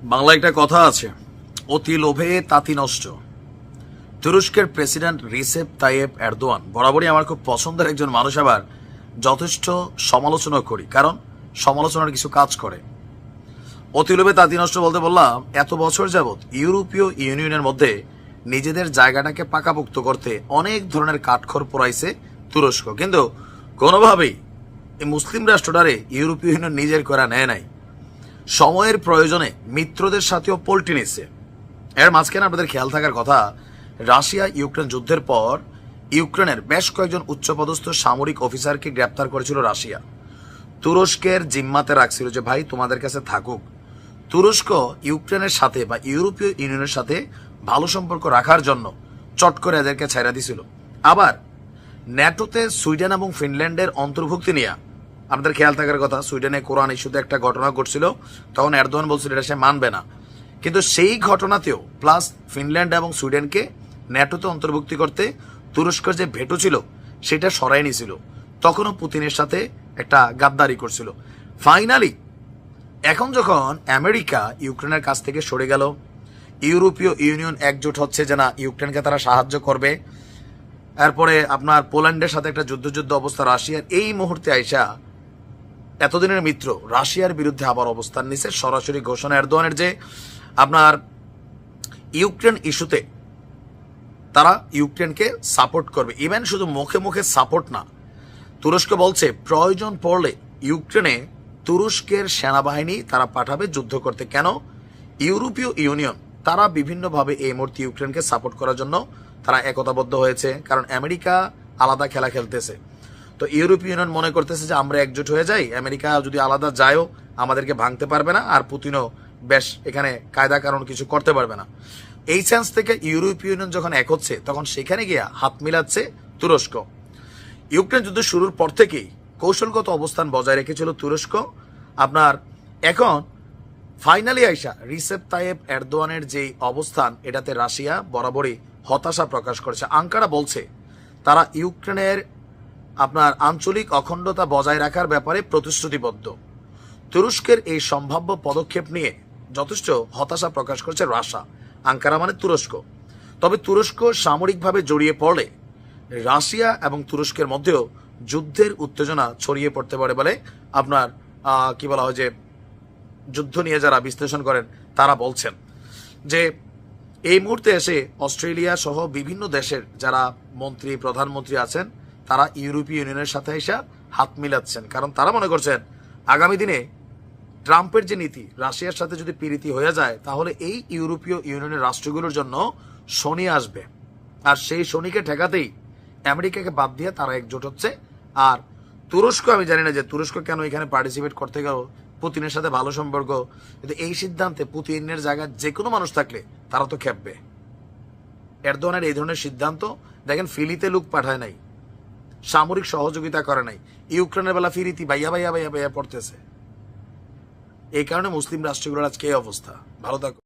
বাংলা একটা কথা আছে, অতি লোভে তাঁতি নষ্ট। তুরস্কের প্রেসিডেন্ট রিসেপ তাইয়েপ এরদোয়ান বরাবরই আমার খুব পছন্দের একজন মানুষ, আবার যথেষ্ট সমালোচনা করি, কারণ সমালোচনার কিছু কাজ করে। অতি লোভে তাঁতি নষ্ট বলতে বললাম, এত বছর যাবৎ ইউরোপীয় ইউনিয়নের মধ্যে নিজেদের জায়গাটাকে পাকাপোক্ত করতে অনেক ধরনের কাঠখড় পোড়াইছে তুরস্ক, কিন্তু কোনোভাবেই এই মুসলিম রাষ্ট্রটারে ইউরোপীয় ইউনিয়ন নিজের করা নেয় নাই। সময়ের প্রয়োজনে মিত্রদের সাথেও পল্টি নিচ্ছে। এর মাঝখানে আপনাদের খেয়াল থাকার কথা, রাশিয়া ইউক্রেন যুদ্ধের পর ইউক্রেনের বেশ কয়েকজন উচ্চপদস্থ সামরিক অফিসারকে গ্রেপ্তার করেছিল রাশিয়া। তুরস্কের জিম্মাতে রাখছিল যে ভাই তোমাদের কাছে থাকুক। তুরস্ক ইউক্রেনের সাথে বা ইউরোপীয় ইউনিয়নের সাথে ভালো সম্পর্ক রাখার জন্য চট করে এদেরকে ছাইরা দিছিল। আবার ন্যাটোতে সুইডেন এবং ফিনল্যান্ডের অন্তর্ভুক্তি নিয়ে আমাদের খেয়াল থাকার কথা, সুইডেনে কোরআন ইস্যুতে একটা ঘটনা ঘটছিল, তখন এরদোয়ান বলছিল এটা সে মানবে না, কিন্তু সেই ঘটনাতেও প্লাস ফিনল্যান্ড এবং সুইডেনকে ন্যাটোতে অন্তর্ভুক্তি করতে তুরস্কের যে ভেটো ছিল সেটা সরাই নিয়েছিল। তখনও পুতিনের সাথে একটা গাদ্দারি করছিল। ফাইনালি এখন যখন আমেরিকা ইউক্রেনের কাছ থেকে সরে গেল, ইউরোপীয় ইউনিয়ন একজোট হচ্ছে যে না ইউক্রেনকে তারা সাহায্য করবে, এরপরে আপনার পোল্যান্ডের সাথে একটা যুদ্ধ অবস্থা রাশিয়ার, এই মুহূর্তে আইসা এতদিনের মিত্র রাশিয়ার বিরুদ্ধে আবার অবস্থান নিছে। সরাসরি ঘোষণা এরদোয়ানের যে আপনার ইউক্রেন ইস্যুতে তারা ইউক্রেনকে সাপোর্ট করবে। ইভেন শুধু মুখে মুখে সাপোর্ট না, তুরস্ক বলছে প্রয়োজন পড়লে ইউক্রেনে তুরস্কের সেনাবাহিনী তারা পাঠাবে যুদ্ধ করতে। কেন? ইউরোপীয় ইউনিয়ন তারা বিভিন্নভাবে এই মুহূর্তে ইউক্রেনকে সাপোর্ট করার জন্য তারা একতাবদ্ধ হয়েছে, কারণ আমেরিকা আলাদা খেলা খেলতেছে। তো ইউরোপীয় ইউনিয়ন মনে করতেছে যে আমরা একজোট হয়ে যাই, আমেরিকা যদি আলাদা যায়ও আমাদেরকে ভাঙতে পারবে না, আর পুতিনও বেশ এখানে কায়দা কারণ কিছু করতে পারবে না। এই সেন্স থেকে ইউরোপীয় ইউনিয়ন যখন এক হচ্ছে, তখন সেখানে গিয়া হাত মিলাচ্ছে তুরস্ক। ইউক্রেন যুদ্ধ শুরুর পর থেকেই কৌশলগত অবস্থান বজায় রেখেছিল তুরস্ক। আপনার এখন ফাইনালি আইসা রিসেপ তাইয়েপ এরদোয়ানের যে অবস্থান, এটাতে রাশিয়া বরাবরই হতাশা প্রকাশ করেছে। আঙ্কারা বলছে তারা ইউক্রেনের আপনার আঞ্চলিক অখণ্ডতা বজায় রাখার ব্যাপারে প্রতিশ্রুতিবদ্ধ। তুরস্কের এই সম্ভাব্য পদক্ষেপ নিয়ে যথেষ্ট হতাশা প্রকাশ করেছে রাশিয়া। আঙ্কারা মানে তুরস্ক। তবে তুরস্ক সামরিকভাবে জড়িয়ে পড়লে রাশিয়া এবং তুরস্কের মধ্যেও যুদ্ধের উত্তেজনা ছড়িয়ে পড়তে পারে বলে আপনার কি বলা হয় যে যুদ্ধ নিয়ে যারা বিশ্লেষণ করেন তারা বলছেন যে এই মুহূর্তে এসে অস্ট্রেলিয়া সহ বিভিন্ন দেশের যারা মন্ত্রী প্রধানমন্ত্রী আছেন তারা ইউরোপীয় ইউনিয়নের সাথে এসে হাত মিলাচ্ছেন, কারণ তারা মনে করছেন আগামী দিনে ট্রাম্পের যে নীতি, রাশিয়ার সাথে যদি পিরিতি হয়ে যায় তাহলে এই ইউরোপীয় ইউনিয়নের রাষ্ট্রগুলোর জন্য শনি আসবে, আর সেই শনিকে ঠেকাতেই আমেরিকাকে বাদ দিয়ে তারা একজোট হচ্ছে। আর তুরস্ক, আমি জানি না যে তুরস্ক কেন এখানে পার্টিসিপেট করতে গেল, পুতিনের সাথে ভালো সম্পর্ক, কিন্তু এই সিদ্ধান্তে পুতিনের জায়গায় যে কোনো মানুষ থাকলে তারা তো খেপবে। এরদোয়ানের এই ধরনের সিদ্ধান্ত দেখেন, ফিলিতে লোক পাঠায় নাই, সামরিক সহযোগিতা করে নাই, ইউক্রেনের বেলা ফিরিতি বাইয়া বাইয়া বাইয়া বাইয়া পড়তেছে। এই কারণে মুসলিম রাষ্ট্রগুলোর আজকে এই অবস্থা। ভালো থাকো।